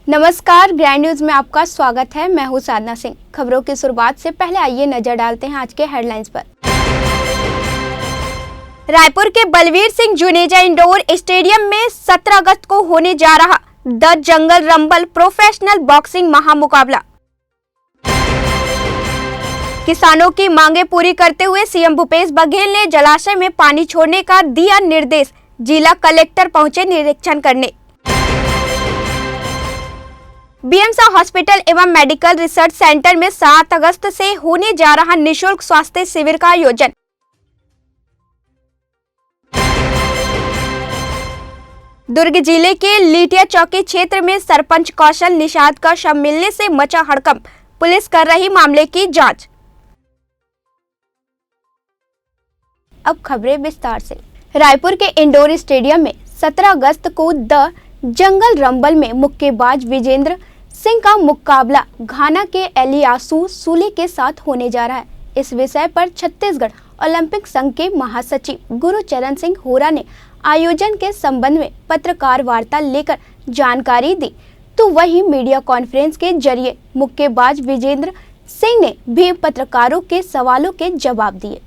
नमस्कार, grand news में आपका स्वागत है। मैं हूं साधना सिंह। खबरों की शुरुआत से पहले आइए नजर डालते हैं आज के हेडलाइंस पर। रायपुर के बलवीर सिंह जुनेजा इंडोर स्टेडियम में 17 अगस्त को होने जा रहा the jungle rumble professional boxing महामुकाबला। किसानों की मांगे पूरी करते हुए सीएम भूपेश बघेल ने जलाशय में पानी छोड़ने का दिया निर्देश। जिला कलेक्टर पहुंचे निरीक्षण करने। बीएमसा हॉस्पिटल एवं मेडिकल रिसर्च सेंटर में 7 अगस्त से होने जा रहा निःशुल्क स्वास्थ्य शिविर का आयोजन। दुर्ग जिले के लीटिया चौकी क्षेत्र में सरपंच कौशल निषाद का शव मिलने से मचा हड़कंप। पुलिस कर रही मामले की जांच। अब खबरें विस्तार से। रायपुर के इंडोर स्टेडियम में 17 अगस्त को द जंगल रंबल में मुक्केबाज विजेंद्र सिंह का मुकाबला घाना के एलियासू सूले के साथ होने जा रहा है। इस विषय पर छत्तीसगढ़ ओलंपिक संघ के महासचिव गुरुचरण सिंह होरा ने आयोजन के संबंध में पत्रकार वार्ता लेकर जानकारी दी, तो वहीं मीडिया कॉन्फ्रेंस के जरिए मुक्केबाज विजेंद्र सिंह ने भी पत्रकारों के सवालों के जवाब दिए।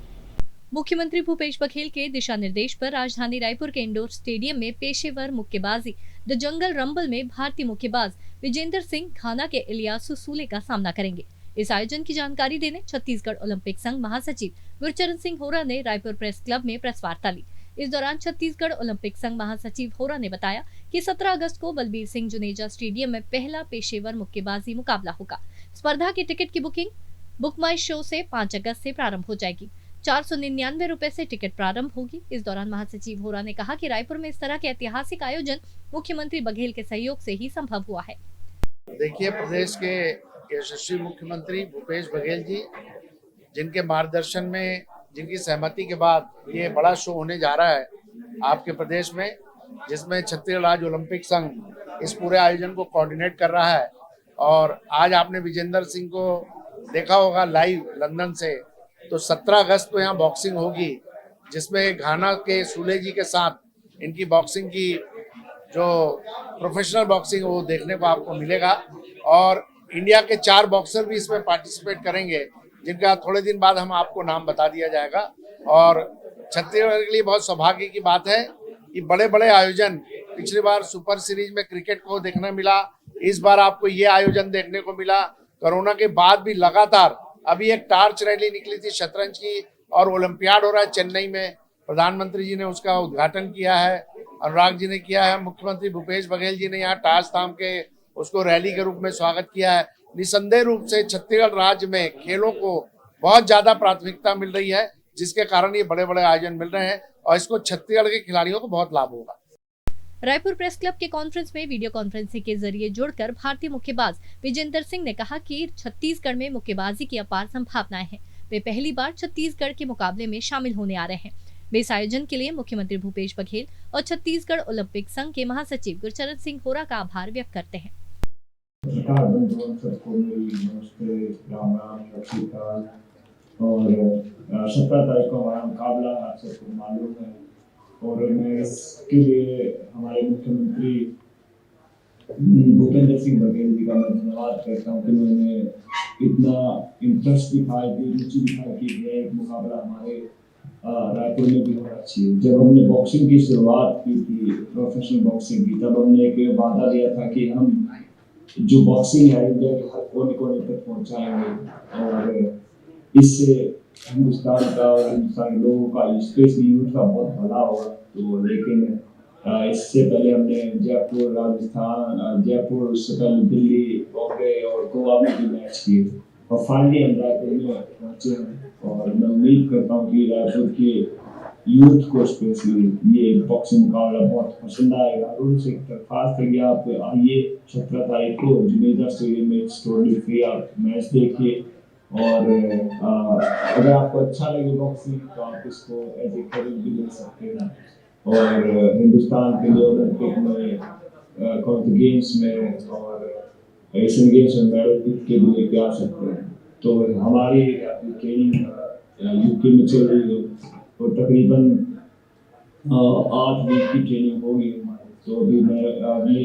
मुख्यमंत्री भूपेश बघेल के दिशा निर्देश पर राजधानी रायपुर के इंडोर स्टेडियम में पेशेवर मुक्केबाजी द जंगल रंबल में भारतीय मुक्केबाज विजेंद्र सिंह घाना के इलियासू सूले का सामना करेंगे। इस आयोजन की जानकारी देने छत्तीसगढ़ ओलंपिक संघ महासचिव गुरचरण सिंह होरा ने रायपुर प्रेस क्लब में प्रेस वार्ता ली। इस दौरान छत्तीसगढ़ ओलंपिक संघ महासचिव होरा ने बताया कि 17 अगस्त को बलबीर सिंह जुनेजा स्टेडियम में पहला पेशेवर मुक्केबाजी मुकाबला होगा। स्पर्धा की टिकट की बुकिंग बुक माई शो से 5 अगस्त से प्रारंभ हो जाएगी। 499 रुपए से टिकट प्रारंभ होगी। इस दौरान महासचिव होरा ने कहा कि रायपुर में इस तरह के ऐतिहासिक आयोजन मुख्यमंत्री बघेल के सहयोग से ही संभव हुआ है। देखिए, प्रदेश के यशस्वी मुख्यमंत्री भूपेश बघेल जी, जिनके मार्गदर्शन में, जिनकी सहमति के बाद ये बड़ा शो होने जा रहा है आपके प्रदेश में, जिसमें छत्तीसगढ़ राज्य ओलंपिक संघ इस पूरे आयोजन को कोऑर्डिनेट कर रहा है। और आज आपने विजेंद्र सिंह को देखा होगा लाइव लंदन से। तो 17 अगस्त को यहाँ बॉक्सिंग होगी, जिसमें घाना के सूले जी के साथ इनकी बॉक्सिंग की जो प्रोफेशनल बॉक्सिंग वो देखने को आपको मिलेगा। और इंडिया के 4 बॉक्सर भी इसमें पार्टिसिपेट करेंगे, जिनका थोड़े दिन बाद हम आपको नाम बता दिया जाएगा। और छत्तीसगढ़ के लिए बहुत सौभाग्य की बात है कि बड़े बड़े आयोजन, पिछली बार सुपर सीरीज में क्रिकेट को देखने मिला, इस बार आपको ये आयोजन देखने को मिला। कोरोना के बाद भी लगातार अभी एक टार्च रैली निकली थी शतरंज की, और ओलंपियाड हो रहा है चेन्नई में। प्रधानमंत्री जी ने उसका उद्घाटन किया है, अनुराग जी ने किया है, मुख्यमंत्री भूपेश बघेल जी ने यहाँ टार्च थाम के उसको रैली के रूप में स्वागत किया है। निसंदेह रूप से छत्तीसगढ़ राज्य में खेलों को बहुत ज्यादा प्राथमिकता मिल रही है, जिसके कारण ये बड़े बड़े आयोजन मिल रहे हैं और इसको छत्तीसगढ़ के खिलाड़ियों को बहुत लाभ होगा। रायपुर प्रेस क्लब के कॉन्फ्रेंस में वीडियो कॉन्फ्रेंसिंग के जरिए जुड़कर भारतीय मुक्केबाज विजेंद्र सिंह ने कहा कि छत्तीसगढ़ में मुक्केबाजी की अपार संभावनाएं हैं। वे पहली बार छत्तीसगढ़ के मुकाबले में शामिल होने आ रहे हैं। वे इस आयोजन के लिए मुख्यमंत्री भूपेश बघेल और छत्तीसगढ़ ओलंपिक संघ के महासचिव गुरचरण सिंह होरा का आभार व्यक्त करते हैं। और 17 तारीख को हमारा मुकाबला आप सबको मालूम है, और मैं इसके लिए हमारे मुख्यमंत्री भूपेंद्र सिंह बघेल जी का मैं धन्यवाद करता हूँ कि उन्होंने इतना इंटरेस्ट दिखाया, रुचि दिखाई कि यह मुकाबला हमारे रायपुर में भी होना चाहिए। जब हमने बॉक्सिंग की शुरुआत की थी, प्रोफेशनल बॉक्सिंग की, तब हमने एक वादा दिया था कि हम जो बॉक्सिंग है इंडिया के हर कोने कोने तक पहुँचाएंगे, और इससे हिंदुस्तान का और हिंदुस्तान के लोगों का, स्पेशली यूथ का बहुत भला होगा। तो लेकिन इससे पहले हमने जयपुर, राजस्थान, जयपुर, उससे पहले दिल्ली, बॉम्बे और गोवा में भी मैच किए, और फाइनली हम रायपुर में पहुंचे हैं। और मैं उम्मीद करता हूँ कि रायपुर के यूथ को स्पेशली ये बॉक्सिंग मुकाबला बहुत पसंद आएगा। और उनसे दरख्वास्त करिए, आप आइए 17 तारीख को जुनेजा स्टेडियम में टोटली फ्री आप मैच देखिए। और अगर आपको अच्छा लगे बॉक्सिंग तो आप इसको एज ए करियर भी ले सकते हैं, और हिंदुस्तान के लिए ओलंपिक में, कॉमन गेम्स में और एशियन गेम्स में मेडल जीत के भी लेके आ सकते हैं। तो हमारी ट्रेनिंग यूके में चल रही है, तो तकरीबन 8 वीक की ट्रेनिंग होगी हमारी। तो अभी मैं अगले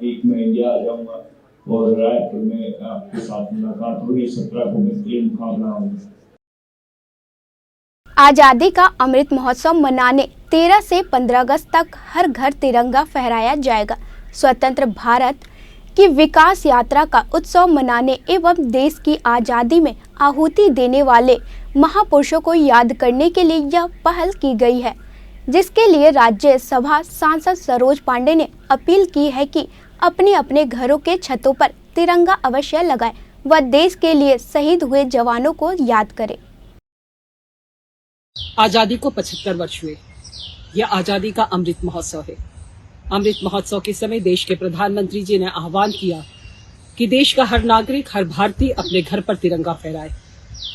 वीक में इंडिया आ जाऊँगा और रायपुर में आपके साथ मुलाकात होगी। 17 को बेहतरीन मुकाबला होगा। आजादी का अमृत महोत्सव मनाने 13 से 15 अगस्त तक हर घर तिरंगा फहराया जाएगा। स्वतंत्र भारत की विकास यात्रा का उत्सव मनाने एवं देश की आज़ादी में आहुति देने वाले महापुरुषों को याद करने के लिए यह पहल की गई है, जिसके लिए राज्यसभा सांसद सरोज पांडे ने अपील की है कि अपने अपने घरों के छतों पर तिरंगा अवश्य लगाएं व देश के लिए शहीद हुए जवानों को याद करें। आजादी को 75 वर्ष हुए। यह आजादी का अमृत महोत्सव है। अमृत महोत्सव के समय देश के प्रधानमंत्री जी ने आह्वान किया कि देश का हर नागरिक, हर भारतीय अपने घर पर तिरंगा फहराए।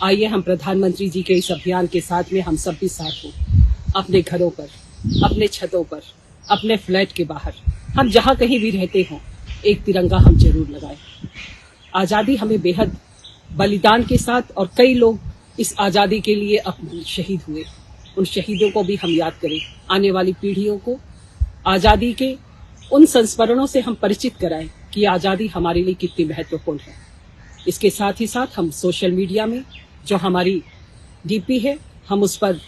आइए हम प्रधानमंत्री जी के इस अभियान के साथ में हम सब भी साथ हों। अपने घरों पर, अपने छतों पर, अपने फ्लैट के बाहर, हम जहाँ कहीं भी रहते हों, एक तिरंगा हम जरूर लगाएं। आजादी हमें बेहद बलिदान के साथ, और कई लोग इस आजादी के लिए अपने शहीद हुए, उन शहीदों को भी हम याद करें। आने वाली पीढ़ियों को आजादी के उन संस्मरणों से हम परिचित कराएं कि आजादी हमारे लिए कितनी महत्वपूर्ण है। इसके साथ ही साथ हम सोशल मीडिया में जो हमारी डीपी है, हम उस पर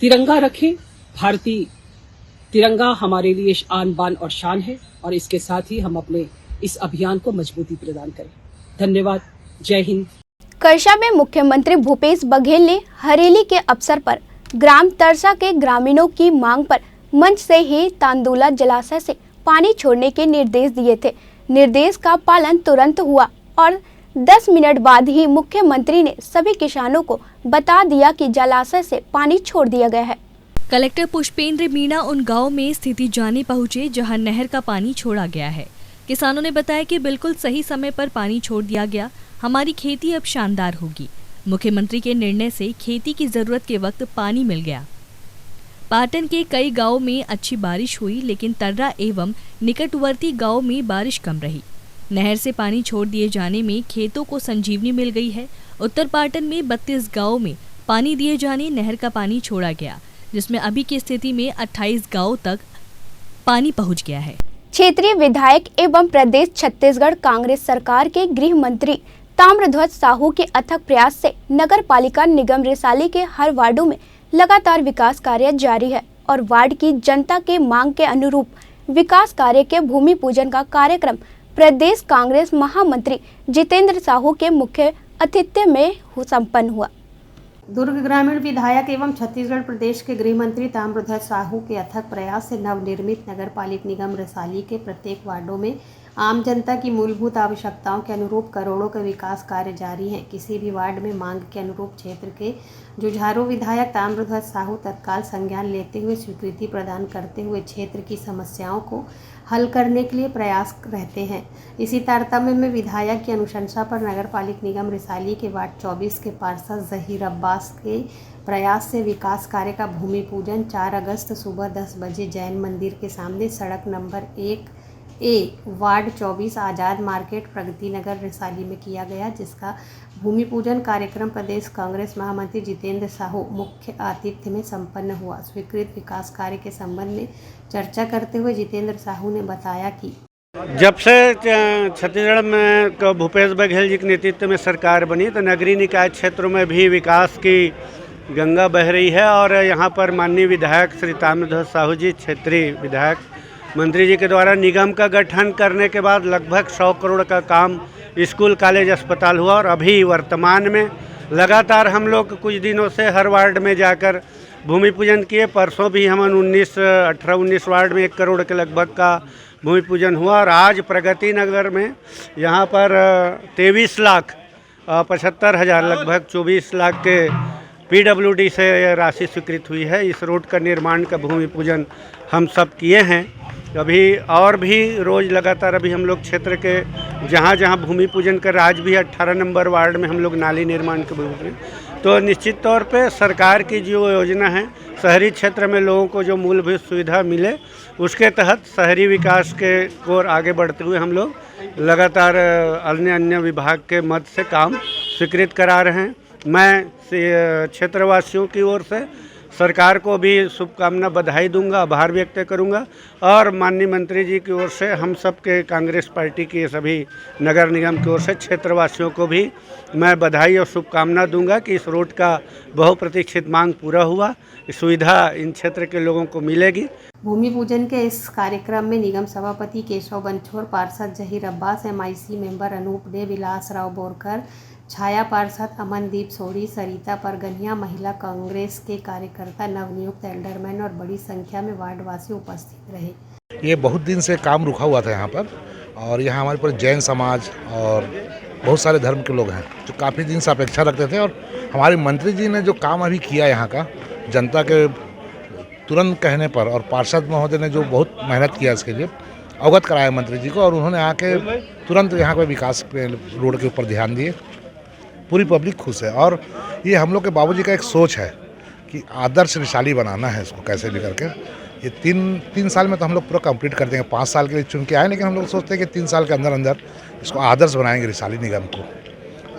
तिरंगा रखें। भारतीय तिरंगा हमारे लिए आन बान और शान है, और इसके साथ ही हम अपने इस अभियान को मजबूती प्रदान करें। धन्यवाद। जय हिंद। करछा में मुख्यमंत्री भूपेश बघेल ने हरेली के अवसर पर ग्राम तरसा के ग्रामीणों की मांग पर मंच से ही तांदुला जलाशय से पानी छोड़ने के निर्देश दिए थे। निर्देश का पालन तुरंत हुआ और 10 मिनट बाद ही मुख्यमंत्री ने सभी किसानों को बता दिया कि जलाशय से पानी छोड़ दिया गया है। कलेक्टर पुष्पेंद्र मीणा उन गांव में स्थिति जाने पहुंचे जहां नहर का पानी छोड़ा गया है। किसानों ने बताया कि बिल्कुल सही समय पर पानी छोड़ दिया गया, हमारी खेती अब शानदार होगी। मुख्यमंत्री के निर्णय से खेती की जरूरत के वक्त पानी मिल गया। पाटन के कई गांवों में अच्छी बारिश हुई, लेकिन तर्रा एवं निकटवर्ती गांव में बारिश कम रही। नहर से पानी छोड़ दिए जाने में खेतों को संजीवनी मिल गई है। उत्तर पाटन में 32 गांवों में पानी दिए जाने नहर का पानी छोड़ा गया, जिसमें अभी की स्थिति में 28 गांवों तक पानी पहुंच गया है। क्षेत्रीय विधायक एवं प्रदेश छत्तीसगढ़ कांग्रेस सरकार के गृह मंत्री ताम्रध्वज साहू के अथक प्रयास से नगर पालिका निगम रिसाली के हर वार्डों में लगातार विकास कार्य जारी है और वार्ड की जनता के मांग के अनुरूप विकास कार्य के भूमि पूजन का कार्यक्रम प्रदेश कांग्रेस महामंत्री जितेंद्र साहू के मुख्य आतिथ्य में संपन्न हुआ। दुर्ग ग्रामीण विधायक एवं छत्तीसगढ़ प्रदेश के गृह मंत्री ताम्रध्वज साहू के अथक प्रयास से नवनिर्मित नगर पालिक निगम रिसाली के प्रत्येक वार्डों में आम जनता की मूलभूत आवश्यकताओं के अनुरूप करोड़ों के विकास कार्य जारी हैं। किसी भी वार्ड में मांग के अनुरूप क्षेत्र के जुझारू विधायक ताम्रध्वज साहू तत्काल संज्ञान लेते हुए स्वीकृति प्रदान करते हुए क्षेत्र की समस्याओं को हल करने के लिए प्रयास रहते हैं। इसी तारतम्य में विधायक की अनुशंसा पर नगर पालिक निगम रिसाली के वार्ड 24 के पार्षद जहीर अब्बास के प्रयास से विकास कार्य का भूमि पूजन 4 अगस्त सुबह 10 बजे जैन मंदिर के सामने सड़क नंबर 1A वार्ड 24 आज़ाद मार्केट प्रगति नगर रिसाली में किया गया, जिसका भूमि पूजन कार्यक्रम प्रदेश कांग्रेस महामंत्री जितेंद्र साहू मुख्य आतिथ्य में संपन्न हुआ। स्वीकृत विकास कार्य के संबंध में चर्चा करते हुए जितेंद्र साहू ने बताया कि जब से छत्तीसगढ़ में भूपेश बघेल जी के नेतृत्व में सरकार बनी तो नगरीय निकाय क्षेत्रों में भी विकास की गंगा बह रही है और यहाँ पर माननीय विधायक श्री ताम्रध्वज साहू जी, क्षेत्रीय विधायक मंत्री जी के द्वारा निगम का गठन करने के बाद लगभग 100 करोड़ का काम स्कूल, कॉलेज, अस्पताल हुआ और अभी वर्तमान में लगातार हम लोग कुछ दिनों से हर वार्ड में जाकर भूमि पूजन किए। परसों भी हम 18-19 वार्ड में 1 करोड़ के लगभग का भूमि पूजन हुआ और आज प्रगति नगर में यहाँ पर 23,75,000 लगभग 24 लाख के PWD से राशि स्वीकृत हुई है। इस रोड का निर्माण का भूमि पूजन हम सब किए हैं। अभी और भी रोज़ लगातार अभी हम लोग क्षेत्र के जहाँ जहाँ भूमि पूजन कर, आज भी 18 नंबर वार्ड में हम लोग नाली निर्माण के भूमि पूजन। तो निश्चित तौर पे सरकार की जो योजना है शहरी क्षेत्र में लोगों को जो मूलभूत सुविधा मिले, उसके तहत शहरी विकास के ओर आगे बढ़ते हुए हम लोग लगातार अन्य विभाग के मद से काम स्वीकृत करा रहे हैं। मैं क्षेत्रवासियों की ओर से सरकार को भी शुभकामना बधाई दूंगा, आभार व्यक्त करूंगा और माननीय मंत्री जी की ओर से हम सब के कांग्रेस पार्टी के सभी नगर निगम की ओर से क्षेत्रवासियों को भी मैं बधाई और शुभकामना दूंगा कि इस रोड का बहुप्रतीक्षित मांग पूरा हुआ, सुविधा इन क्षेत्र के लोगों को मिलेगी। भूमि पूजन के इस कार्यक्रम में निगम सभापति केशव बंछोर, पार्षद जहीर अब्बास, MIC मेंबर अनूप डे, विलासराव बोरकर, छाया पार्षद अमनदीप सोढ़ी, सरिता परगनिया, महिला कांग्रेस के कार्यकर्ता, नवनियुक्त एल्डरमैन और बड़ी संख्या में वार्डवासी उपस्थित रहे। ये बहुत दिन से काम रुका हुआ था यहाँ पर, और यहाँ हमारे पर जैन समाज और बहुत सारे धर्म के लोग हैं जो काफ़ी दिन से अपेक्षा रखते थे, और हमारे मंत्री जी ने जो काम अभी किया यहाँ का जनता के तुरंत कहने पर, और पार्षद महोदय ने जो बहुत मेहनत किया इसके लिए, अवगत कराया मंत्री जी को, और उन्होंने आके तुरंत यहाँ पे विकास पे रोड के ऊपर ध्यान दिए। पूरी पब्लिक खुश है, और ये हम लोग के बाबूजी का एक सोच है कि आदर्श रिसाली बनाना है इसको कैसे भी करके। ये तीन साल में तो हम लोग पूरा कंप्लीट कर देंगे, 5 साल के लिए चुन के आए, लेकिन हम लोग सोचते हैं कि 3 साल के अंदर अंदर इसको आदर्श बनाएंगे रिसाली निगम को।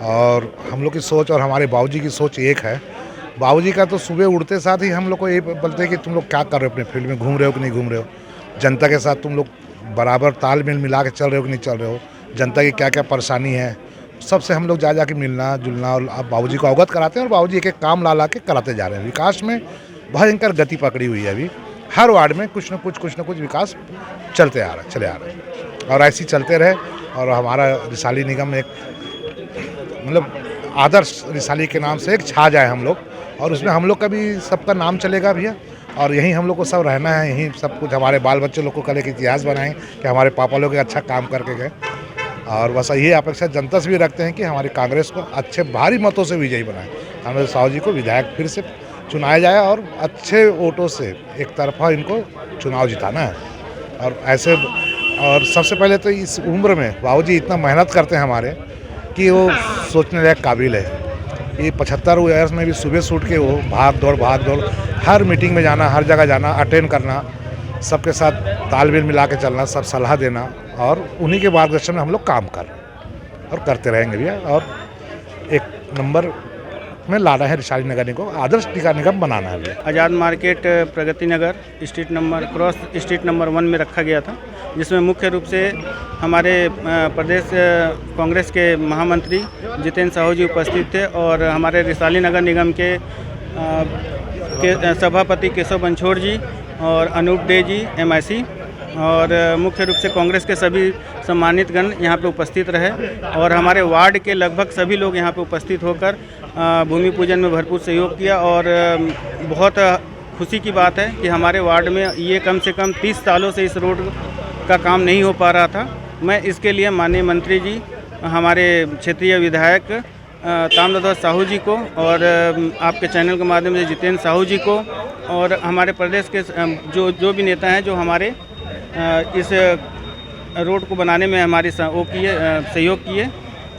और हम लोग की सोच और हमारे बाबूजी की सोच एक है। बाबूजी का तो सुबह उठते साथ ही हम लोग को ये बोलते हैं कि तुम लोग क्या कर रहे हो, अपने फील्ड में घूम रहे हो कि नहीं घूम रहे हो, जनता के साथ तुम लोग बराबर तालमेल मिला के चल रहे हो कि नहीं चल रहे हो, जनता की क्या क्या परेशानी है, सबसे हम लोग जा के मिलना जुलना, और अब बाबूजी को अवगत कराते हैं, और बाबूजी एक एक काम ला के कराते जा रहे हैं। विकास में भयंकर गति पकड़ी हुई है अभी, हर वार्ड में कुछ न कुछ विकास चले आ रहे हैं, और ऐसे ही चलते रहे। और हमारा रिसाली निगम एक मतलब आदर्श रिसाली के नाम से एक छा जाए हम लोग, और उसमें हम लोग का भी सबका नाम चलेगा भैया, और यहीं हम लोग को सब रहना है, यहीं सब कुछ हमारे बाल बच्चे लोग को कल एक इतिहास बनाएं कि हमारे पापा लोग अच्छा काम करके गए। और बस ये अपेक्षा जनता से भी रखते हैं कि हमारी कांग्रेस को अच्छे भारी मतों से विजयी बनाएं, हमें साहू जी को विधायक फिर से चुनाया जाए, और अच्छे वोटों से एक तरफा इनको चुनाव जिताना है। और ऐसे, और सबसे पहले तो इस उम्र में बाबूजी इतना मेहनत करते हैं हमारे कि वो सोचने लायक काबिल है। ये 75 ईयर्स में भी सुबह से उठ के वो भाग दौड़ हर मीटिंग में जाना, हर जगह जाना, अटेंड करना, सबके साथ तालमेल मिला के चलना, सब सलाह देना, और उन्हीं के मार्गदर्शन में हम लोग काम कर और करते रहेंगे भैया। और एक नंबर में लाना है रिसाली नगर निगम को, आदर्श निगम बनाना है भैया। आज़ाद मार्केट प्रगति नगर क्रॉस स्ट्रीट नंबर 1 में रखा गया था, जिसमें मुख्य रूप से हमारे प्रदेश कांग्रेस के महामंत्री जितेंद्र साहू जी उपस्थित थे, और हमारे रिसाली नगर निगम के सभापति केशव बंछोर जी और अनूप डे जी MIC, और मुख्य रूप से कांग्रेस के सभी सम्मानित गण यहाँ पे उपस्थित रहे, और हमारे वार्ड के लगभग सभी लोग यहाँ पे उपस्थित होकर भूमि पूजन में भरपूर सहयोग किया। और बहुत खुशी की बात है कि हमारे वार्ड में ये कम से कम 30 सालों से इस रोड का काम नहीं हो पा रहा था। मैं इसके लिए माननीय मंत्री जी, हमारे क्षेत्रीय विधायक ताम्रध्वज साहू जी को, और आपके चैनल के माध्यम से जितेंद्र साहू जी को, और हमारे प्रदेश के जो भी नेता हैं जो हमारे इस रोड को बनाने में हमारी सहयोग किए,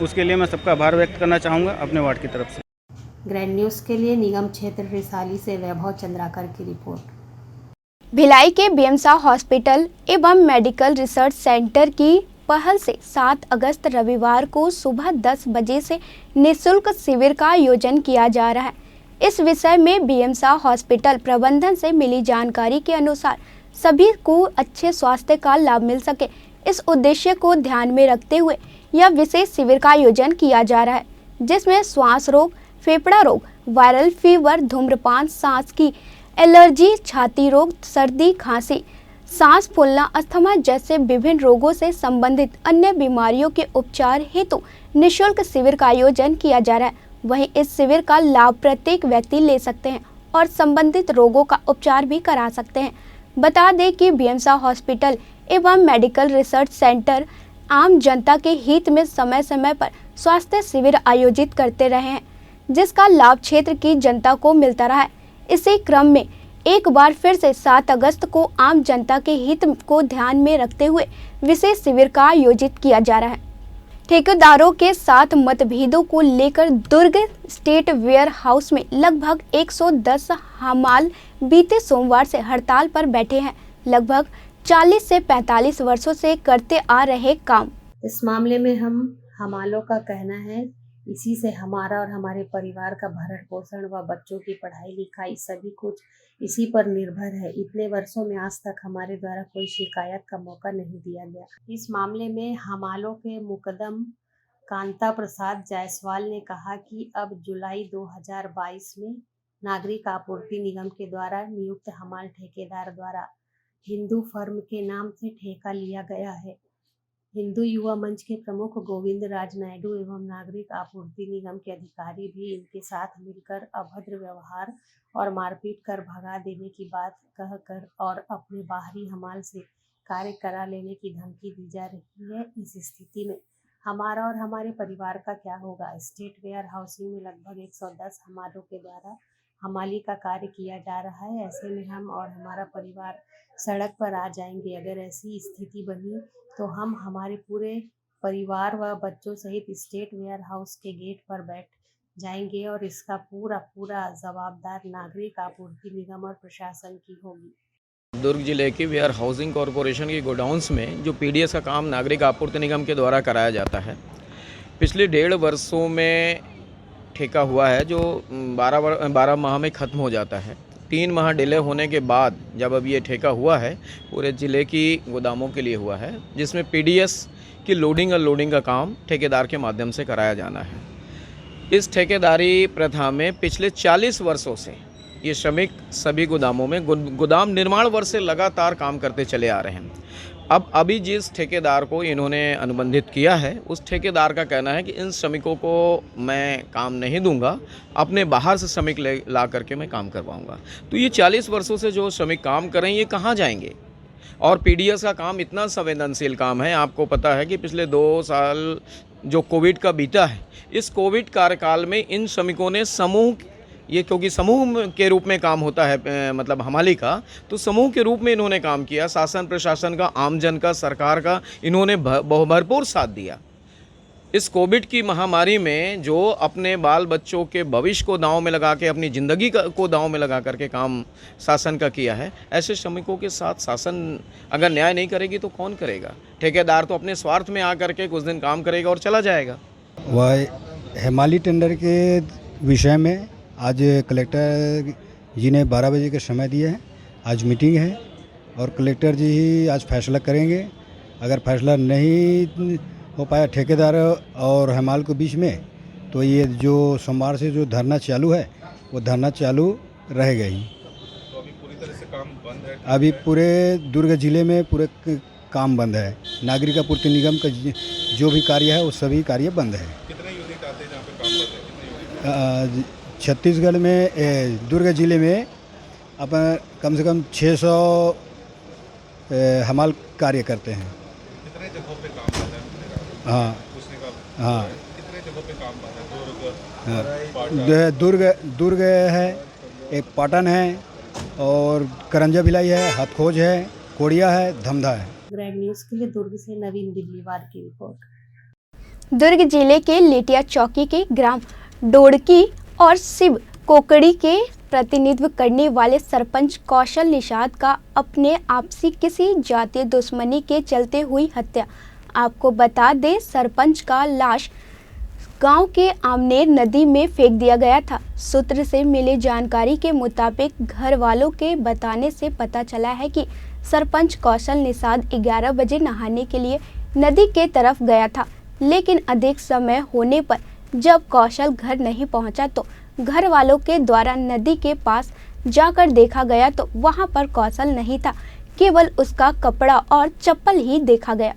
उसके लिए मैं सबका आभार व्यक्त करना चाहूँगा अपने वार्ड की तरफ से। ग्रैंड न्यूज़ के लिए निगम क्षेत्र रिसाली से वैभव चंद्राकर की रिपोर्ट। भिलाई के बीएमसा हॉस्पिटल एवं मेडिकल रिसर्च सेंटर की पहल से 7 अगस्त रविवार को सुबह 10 बजे से निःशुल्क शिविर का आयोजन किया जा रहा है। इस विषय में बीएमसा हॉस्पिटल प्रबंधन से मिली जानकारी के अनुसार सभी को अच्छे स्वास्थ्य का लाभ मिल सके, इस उद्देश्य को ध्यान में रखते हुए यह विशेष शिविर का आयोजन किया जा रहा है, जिसमें श्वास रोग, फेफड़ा रोग, वायरल फीवर, धूम्रपान, सांस की एलर्जी, छाती रोग, सर्दी खांसी, सांस फूलना, अस्थमा जैसे विभिन्न रोगों से संबंधित अन्य बीमारियों के उपचार हेतु निःशुल्क शिविर का आयोजन किया जा रहा है। वहीं इस शिविर का लाभ प्रत्येक व्यक्ति ले सकते हैं और संबंधित रोगों का उपचार भी करा सकते हैं। बता दें कि बीएमसा हॉस्पिटल एवं मेडिकल रिसर्च सेंटर आम जनता के हित में समय समय पर स्वास्थ्य शिविर आयोजित करते रहे हैं, जिसका लाभ क्षेत्र की जनता को मिलता रहा है। इसी क्रम में एक बार फिर से 7 अगस्त को आम जनता के हित को ध्यान में रखते हुए विशेष शिविर का आयोजित किया जा रहा है। ठेकेदारों के साथ मतभेदों को लेकर दुर्ग स्टेट वेयर हाउस में लगभग 110 हमाल बीते सोमवार से हड़ताल पर बैठे हैं। लगभग 40 से 45 वर्षों से करते आ रहे काम। इस मामले में हमालों का कहना है इसी से हमारा और हमारे परिवार का भरण पोषण व बच्चों की पढ़ाई लिखाई सभी कुछ इसी पर निर्भर है। इतने वर्षों में आज तक हमारे द्वारा कोई शिकायत का मौका नहीं दिया गया। इस मामले में हमालों के मुकदम कांता प्रसाद जायसवाल ने कहा कि अब जुलाई 2022 में नागरिक आपूर्ति निगम के द्वारा नियुक्त हमाल ठेकेदार द्वारा हिंदू फर्म के नाम से ठेका लिया गया है। हिंदू युवा मंच के प्रमुख गोविंद राज नायडू एवं नागरिक आपूर्ति निगम के अधिकारी भी इनके साथ मिलकर अभद्र व्यवहार और मारपीट कर भगा देने की बात कहकर और अपने बाहरी हमाल से कार्य करा लेने की धमकी दी जा रही है। इस स्थिति में हमारा और हमारे परिवार का क्या होगा। स्टेट वेयर हाउसिंग में लगभग 110 हमालों के द्वारा हमाली का कार्य किया जा रहा है। ऐसे में हम और हमारा परिवार सड़क पर आ जाएंगे। अगर ऐसी स्थिति बनी तो हम हमारे पूरे परिवार व बच्चों सहित स्टेट वेयर हाउस के गेट पर बैठ जाएंगे और इसका पूरा जवाबदार नागरिक आपूर्ति निगम और प्रशासन की होगी। दुर्ग जिले की वेयर हाउसिंग कॉरपोरेशन की गोडाउन्स में जो पीडीएस का काम नागरिक आपूर्ति निगम के द्वारा कराया जाता है, पिछले 1.5 वर्षों में ठेका हुआ है जो 12 माह में ख़त्म हो जाता है। 3 माह डिले होने के बाद जब अब ये ठेका हुआ है, पूरे ज़िले की गोदामों के लिए हुआ है, जिसमें पीडीएस की लोडिंग और लोडिंग का काम ठेकेदार के माध्यम से कराया जाना है। इस ठेकेदारी प्रथा में पिछले 40 वर्षों से ये श्रमिक सभी गोदामों में गोदाम निर्माण वर्ष से लगातार काम करते चले आ रहे हैं। अब अभी जिस ठेकेदार को इन्होंने अनुबंधित किया है, उस ठेकेदार का कहना है कि इन श्रमिकों को मैं काम नहीं दूंगा, अपने बाहर से श्रमिक ला करके मैं काम करवाऊंगा। तो ये 40 वर्षों से जो श्रमिक काम कर रहे हैं, ये कहाँ जाएंगे? और पीडीएस का काम इतना संवेदनशील काम है, आपको पता है कि पिछले 2 साल जो कोविड का बीता है, इस कोविड कार्यकाल में इन श्रमिकों ने समूह, ये क्योंकि समूह के रूप में काम होता है मतलब हमाली का, तो समूह के रूप में इन्होंने काम किया। शासन प्रशासन का, आमजन का, सरकार का इन्होंने भरपूर साथ दिया। इस कोविड की महामारी में जो अपने बाल बच्चों के भविष्य को दांव में लगा के, अपनी ज़िंदगी को दांव में लगा करके काम शासन का किया है, ऐसे श्रमिकों के साथ शासन अगर न्याय नहीं करेगी तो कौन करेगा? ठेकेदार तो अपने स्वार्थ में आकर के कुछ दिन काम करेगा और चला जाएगा। वह हेमाली टेंडर के विषय में आज कलेक्टर जी ने 12 बजे का समय दिया है। आज मीटिंग है और कलेक्टर जी ही आज फैसला करेंगे। अगर फैसला नहीं हो पाया ठेकेदार और हेमाल के बीच में, तो ये जो सोमवार से जो धरना चालू है, वो धरना चालू रहेगा ही। तो अभी पूरी तरह से काम बंद है? अभी पूरे दुर्ग जिले में पूरे काम बंद है। नागरिक आपूर्ति निगम का जो भी कार्य है वो सभी कार्य बंद है। कितने यूनिट आते हैं जहाँ पे काम करते हैं? कितने यूनिट? छत्तीसगढ़ में दुर्ग जिले में अपन कम से कम 600 हमाल कार्य करते हैं। कितने जगहों पे काम बंद है? हाँ, हाँ, कितने जगहों पे काम बंद है? दुर्ग है, एक पाटन है और करंजा भिलाई है, हथखोज है, कोड़िया है, धमधा है। ग्रैंड न्यूज़ के लिए दुर्ग से नवीन दिल्लीवार की रिपोर्ट। दुर्ग जिले के लेटिया चौकी के ग्राम डोड़की और शिव कोकड़ी के प्रतिनिधित्व करने वाले सरपंच कौशल निषाद का अपने आपसी किसी जातीय दुश्मनी के चलते हुई हत्या। आपको बता दें, सरपंच का लाश गांव के आमनेर नदी में फेंक दिया गया था। सूत्र से मिली जानकारी के मुताबिक घर वालों के बताने से पता चला है कि सरपंच कौशल निषाद 11 बजे नहाने के लिए नदी के तरफ गया था, लेकिन अधिक समय होने पर जब कौशल घर नहीं पहुंचा तो घर वालों के द्वारा नदी के पास जाकर देखा गया तो वहां पर कौशल नहीं था, केवल उसका कपड़ा और चप्पल ही देखा गया।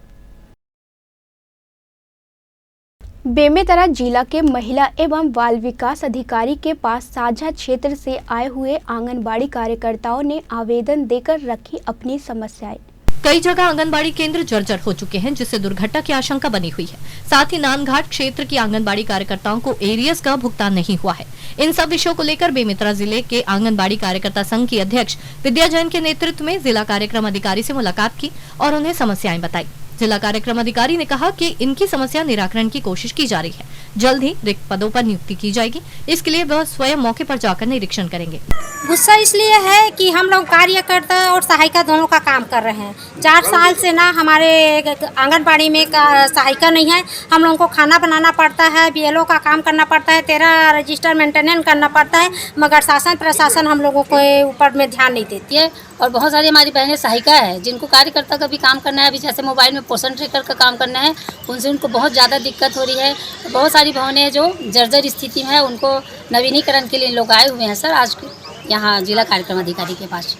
बेमेतरा जिला के महिला एवं बाल विकास अधिकारी के पास साझा क्षेत्र से आए हुए आंगनबाड़ी कार्यकर्ताओं ने आवेदन देकर रखी अपनी समस्याएं। कई जगह आंगनबाड़ी केंद्र जर्जर हो चुके हैं, जिससे दुर्घटना की आशंका बनी हुई है। साथ ही नानघाट क्षेत्र की आंगनबाड़ी कार्यकर्ताओं को एरियर्स का भुगतान नहीं हुआ है। इन सब विषयों को लेकर बेमेतरा जिले के आंगनबाड़ी कार्यकर्ता संघ की अध्यक्ष विद्या जैन के नेतृत्व में जिला कार्यक्रम अधिकारी से मुलाकात की और उन्हें समस्याएं बताई। जिला कार्यक्रम अधिकारी ने कहा कि इनकी समस्या निराकरण की कोशिश की जा रही है। जल्द ही रिक्त पदों पर नियुक्ति की जाएगी। इसके लिए वह स्वयं मौके पर जाकर निरीक्षण करेंगे। गुस्सा इसलिए है कि हम लोग कार्यकर्ता और सहायिका दोनों का काम कर रहे हैं। 4 साल से ना हमारे आंगनबाड़ी में सहायिका नहीं है। हम लोगों को खाना बनाना पड़ता है, बीएलओ का काम करना पड़ता है, 13 रजिस्टर मेंटेनेंस करना पड़ता है, मगर शासन प्रशासन हम लोगों को ऊपर में ध्यान नहीं देती है। और बहुत सारी हमारी बहनें सहायिका है जिनको कार्यकर्ता का भी काम करना है। अभी जैसे मोबाइल में पोषण ट्रैकर का काम करना है, उनसे उनको बहुत ज़्यादा दिक्कत हो रही है। बहुत सारी भवनें जो जर्जर स्थिति में है, उनको नवीनीकरण के लिए लोग आए हुए हैं सर आज यहाँ जिला कार्यक्रम अधिकारी के पास।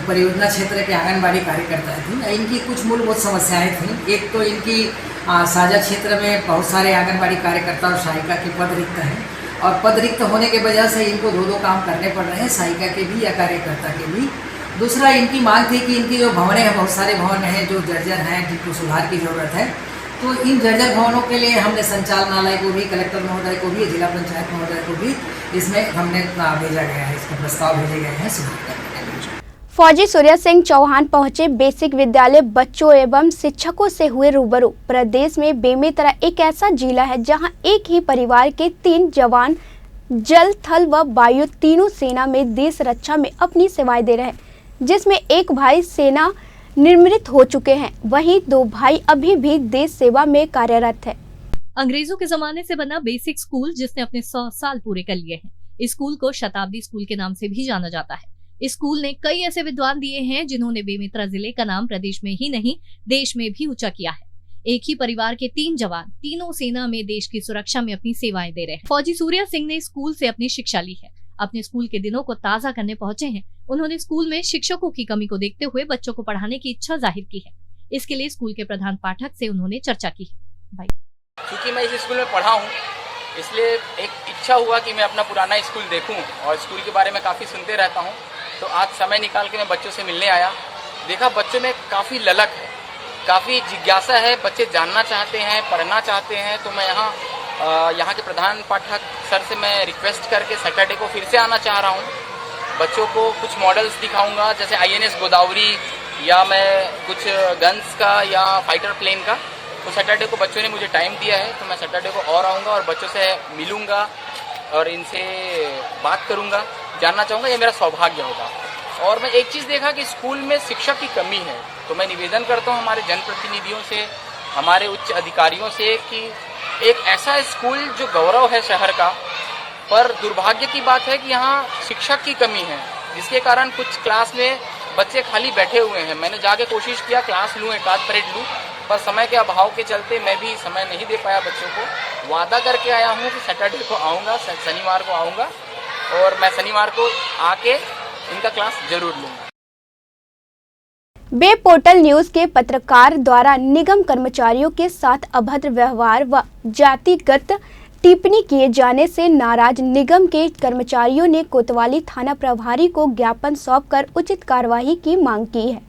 परियोजना क्षेत्र के आंगनबाड़ी कार्यकर्ता थी, इनकी कुछ मूलभूत समस्याएं थी। एक तो इनकी साझा क्षेत्र में बहुत सारे आंगनबाड़ी कार्यकर्ता और सहायिका के पद रिक्त हैं और पद रिक्त होने के वजह से इनको 2-2 काम करने पड़ रहे हैं, सहायिका के भी या कार्यकर्ता के भी। दूसरा इनकी मांग थी कि इनकी जो भवनें हैं, बहुत सारे भवन हैं जो जर्जर हैं, जिनको सुधार की ज़रूरत है। तो इन जर्जर भवनों के लिए हमने संचालनालय को भी, कलेक्टर महोदय को भी, जिला पंचायत महोदय को भी इसमें हमने भेजा गया है, इसका प्रस्ताव भेजे गए हैं सुधार करने के लिए। फौजी सूर्य सिंह चौहान पहुंचे बेसिक विद्यालय बच्चों एवं शिक्षकों से हुए रूबरू। प्रदेश में बेमेतरा एक ऐसा जिला है जहां एक ही परिवार के 3 जवान जल, थल व वायु तीनों सेना में देश रक्षा में अपनी सेवाएं दे रहे हैं, जिसमें एक भाई सेना निवृत्त हो चुके हैं, वहीं 2 भाई अभी भी देश सेवा में कार्यरत है। अंग्रेजों के जमाने से बना बेसिक स्कूल जिसने अपने 100 साल पूरे कर लिए हैं। इस स्कूल को शताब्दी स्कूल के नाम से भी जाना जाता है। इस स्कूल ने कई ऐसे विद्वान दिए हैं जिन्होंने बेमेतरा जिले का नाम प्रदेश में ही नहीं देश में भी ऊंचा किया है। एक ही परिवार के 3 जवान तीनों सेना में देश की सुरक्षा में अपनी सेवाएं दे रहे हैं। फौजी सूर्य सिंह ने स्कूल से अपनी शिक्षा ली है। अपने स्कूल के दिनों को ताजा करने पहुंचे हैं। उन्होंने स्कूल में शिक्षकों की कमी को देखते हुए बच्चों को पढ़ाने की इच्छा जाहिर की है। इसके लिए स्कूल के प्रधान पाठक से उन्होंने चर्चा की है। क्योंकि मैं इस स्कूल में पढ़ा हूँ, इसलिए एक इच्छा हुआ कि मैं अपना पुराना स्कूल देखूं और स्कूल के बारे में काफ़ी सुनते रहता हूँ। तो आज समय निकाल के मैं बच्चों से मिलने आया। देखा बच्चों में काफ़ी ललक है, काफ़ी जिज्ञासा है, बच्चे जानना चाहते हैं, पढ़ना चाहते हैं। तो मैं यहाँ के प्रधान पाठक सर से मैं रिक्वेस्ट करके सैटरडे को फिर से आना चाह रहा हूँ। बच्चों को कुछ मॉडल्स दिखाऊंगा, जैसे INS गोदावरी या मैं कुछ गन्स का या फाइटर प्लेन का। तो सैटरडे को बच्चों ने मुझे टाइम दिया है, तो मैं सैटरडे को और आऊँगा और बच्चों से मिलूँगा और इनसे बात करूँगा, जानना चाहूँगा। ये मेरा सौभाग्य होगा। और मैं एक चीज़ देखा कि स्कूल में शिक्षक की कमी है, तो मैं निवेदन करता हूँ हमारे जनप्रतिनिधियों से, हमारे उच्च अधिकारियों से कि एक ऐसा स्कूल जो गौरव है शहर का, पर दुर्भाग्य की बात है कि यहाँ शिक्षक की कमी है, जिसके कारण कुछ क्लास में बच्चे खाली बैठे हुए हैं। मैंने जाके कोशिश किया क्लास लूँ, एक आध पीरियड लूँ, पर समय के अभाव के चलते मैं भी समय नहीं दे पाया बच्चों को। वादा करके आया हूँ कि सैटरडे को आऊँगा, शनिवार को आऊँगा और मैं शनिवार को आके इनका क्लास जरूर लूँगा। वेब पोर्टल न्यूज के पत्रकार द्वारा निगम कर्मचारियों के साथ अभद्र व्यवहार व जातिगत टिप्पणी किए जाने से नाराज निगम के कर्मचारियों ने कोतवाली थाना प्रभारी को ज्ञापन सौंपकर उचित कार्यवाही की मांग की है।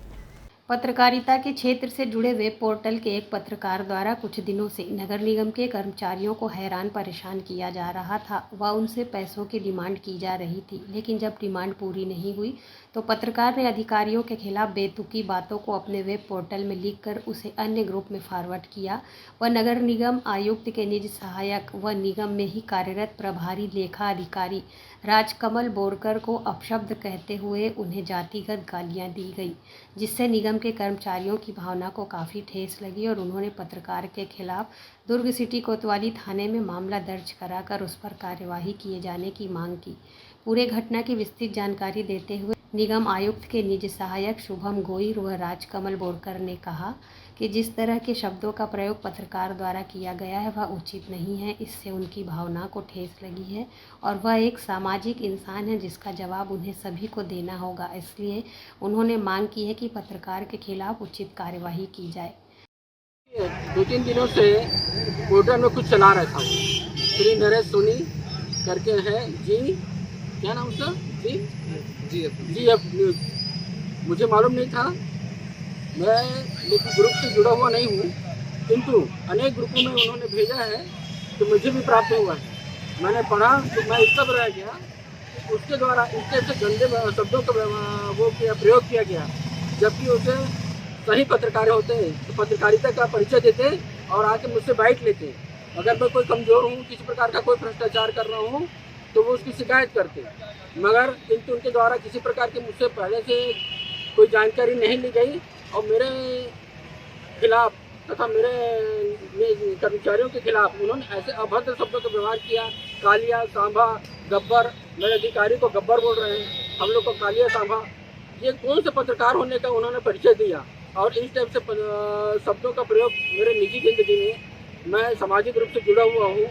पत्रकारिता के क्षेत्र से जुड़े वेब पोर्टल के एक पत्रकार द्वारा कुछ दिनों से नगर निगम के कर्मचारियों को हैरान परेशान किया जा रहा था व उनसे पैसों की डिमांड की जा रही थी, लेकिन जब डिमांड पूरी नहीं हुई तो पत्रकार ने अधिकारियों के खिलाफ बेतुकी बातों को अपने वेब पोर्टल में लिखकर उसे अन्य ग्रुप में फॉरवर्ड किया व नगर निगम आयुक्त के निज सहायक व निगम में ही कार्यरत प्रभारी लेखा अधिकारी राजकमल बोरकर को अपशब्द कहते हुए उन्हें जातिगत गालियां दी गई, जिससे निगम के कर्मचारियों की भावना को काफ़ी ठेस लगी और उन्होंने पत्रकार के खिलाफ दुर्ग सिटी कोतवाली थाने में मामला दर्ज कराकर उस पर कार्यवाही किए जाने की मांग की। पूरे घटना की विस्तृत जानकारी देते हुए निगम आयुक्त के निज सहायक शुभम गोइर व राजकमल बोरकर ने कहा कि जिस तरह के शब्दों का प्रयोग पत्रकार द्वारा किया गया है वह उचित नहीं है। इससे उनकी भावना को ठेस लगी है और वह एक सामाजिक इंसान है जिसका जवाब उन्हें सभी को देना होगा। इसलिए उन्होंने मांग की है कि पत्रकार के खिलाफ उचित कार्यवाही की जाए। 2-3 दिनों से पोर्टल में कुछ चला रहा था, श्री नरेश सोनी करके है जी, क्या नाम उसका, जी अब मुझे मालूम नहीं था, मैं ग्रुप से जुड़ा हुआ नहीं हूँ, किंतु अनेक ग्रुपों में उन्होंने भेजा है तो मुझे भी प्राप्त हुआ है। मैंने पढ़ा तो मैं इस तरह रह गया, उसके द्वारा इससे गंदे शब्दों का वो किया प्रयोग किया गया, जबकि उसे सही पत्रकार होते हैं तो पत्रकारिता का परिचय देते हैं और आके मुझसे बाइट लेते हैं। अगर मैं कोई कमज़ोर हूँ, किसी प्रकार का कोई भ्रष्टाचार कर रहा हूँ तो वो उसकी शिकायत करते हैं। मगर किंतु उनके द्वारा किसी प्रकार की मुझसे पहले से कोई जानकारी नहीं ली गई और मेरे खिलाफ तथा मेरे कर्मचारियों के खिलाफ उन्होंने ऐसे अभद्र शब्दों का व्यवहार किया। कालिया, सांभा, गब्बर, मेरे अधिकारी को गब्बर बोल रहे हैं, हम लोग को कालिया, सांभा। ये कौन से पत्रकार होने का उन्होंने परिचय दिया और इस टाइप से शब्दों का प्रयोग मेरे निजी जिंदगी में। मैं सामाजिक रूप से जुड़ा हुआ हूँ,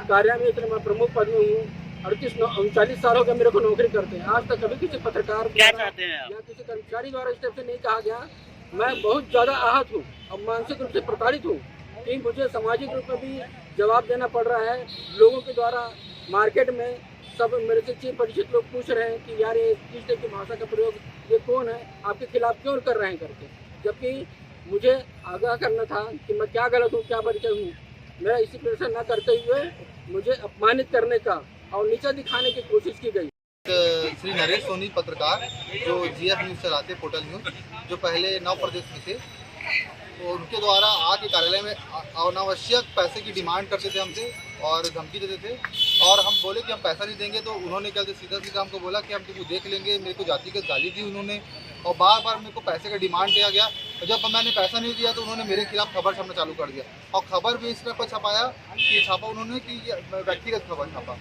कार्यालय में मैं प्रमुख पद में हूँ, 39 साल हो गए मेरे को नौकरी करते हैं। आज तक कभी किसी पत्रकार क्या चाहते हैं आप? या किसी कर्मचारी द्वारा इस टाइप से नहीं कहा गया। मैं बहुत ज़्यादा आहत हूँ और मानसिक रूप से प्रताड़ित हूँ कि मुझे सामाजिक रूप में भी जवाब देना पड़ रहा है। लोगों के द्वारा मार्केट में सब मेरे से चिर परिचित लोग पूछ रहे हैं कि यार ये किस टाइप की भाषा का प्रयोग, ये कौन है, आपके खिलाफ क्यों कर रहे हैं करके। जबकि मुझे आगाह करना था कि मैं क्या गलत हूँ, क्या परिचय हूँ। मेरा इसी प्रदर्शन न करते हुए मुझे अपमानित करने का और नीचा दिखाने की कोशिश की गई। श्री नरेश सोनी पत्रकार जो GF न्यूज़ चलाते, पोर्टल न्यूज़, जो पहले नव प्रदेश में थे, तो उनके द्वारा आके कार्यालय में अनावश्यक पैसे की डिमांड करते थे हमसे और धमकी देते थे। और हम बोले कि हम पैसा नहीं देंगे तो उन्होंने क्या सीधा सीधा हमको बोला कि हम तुमको देख लेंगे। मेरे को जातिगत गाली दी उन्होंने और बार बार मेरे को पैसे का डिमांड किया गया। और जब मैंने पैसा नहीं दिया तो उन्होंने मेरे खिलाफ खबर छापना चालू कर दिया और खबर भी इस तरह पर छपाया कि छापा उन्होंने कि व्यक्तिगत खबर छापा।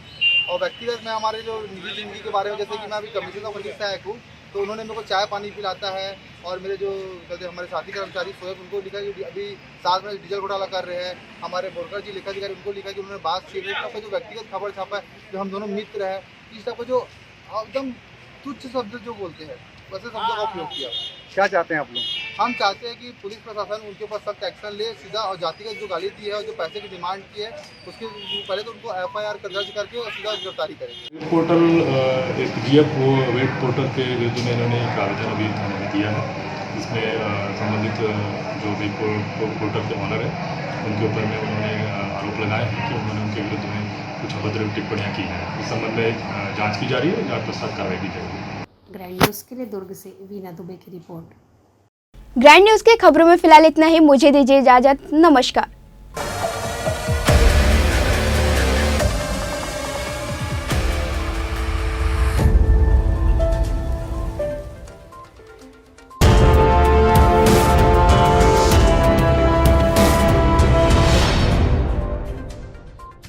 और व्यक्तिगत में हमारे जो निजी जिंदगी के बारे में, जैसे कि मैं अभी कमीशन ऑफ पुलिस से आया हूँ, तो उन्होंने मेरे को चाय पानी पिलाता है। और मेरे जो हमारे साथी कर्मचारी सोएब, उनको लिखा कि अभी साथ में डीजल घोटाला कर रहे हैं। हमारे बोरकर जी लेखाधिकारी, उनको लिखा कि उन्होंने बात छीन रही। जो व्यक्तिगत खबर छापा है, जो हम दोनों मित्र हैं, इस तरह पर जो एकदम तुच्छ शब्द जो बोलते हैं वैसे शब्दों का उपयोग किया। क्या चाहते हैं आप लोग? हम चाहते हैं कि पुलिस प्रशासन उनके ऊपर सख्त एक्शन ले सीधा, और जातिगत जो गाली दी है और जो पैसे की डिमांड की है उसके पहले तो उनको FIR दर्ज करके और सीधा गिरफ्तारी करें। पोर्टल एक GF वेब पोर्टल के विरुद्ध में इन्होंने एक आवेदन अभी थाने में दिया है। इसमें संबंधित जो भी पोर्टल के ऑनर है उनके ऊपर में उन्होंने आरोप लगाए हैं कि उन्होंने उनके विरुद्ध में कुछ अभद्र टिप्पणियाँ की हैं। इस संबंध में जाँच की जा रही है, जाँच पश्चात कार्रवाई की जाएगी। ग्रैंड न्यूज़ के लिए दुर्ग से वीना दुबे की रिपोर्ट। ग्रैंड न्यूज़ के खबरों में फिलहाल इतना ही। मुझे दीजिए इजाजत। नमस्कार।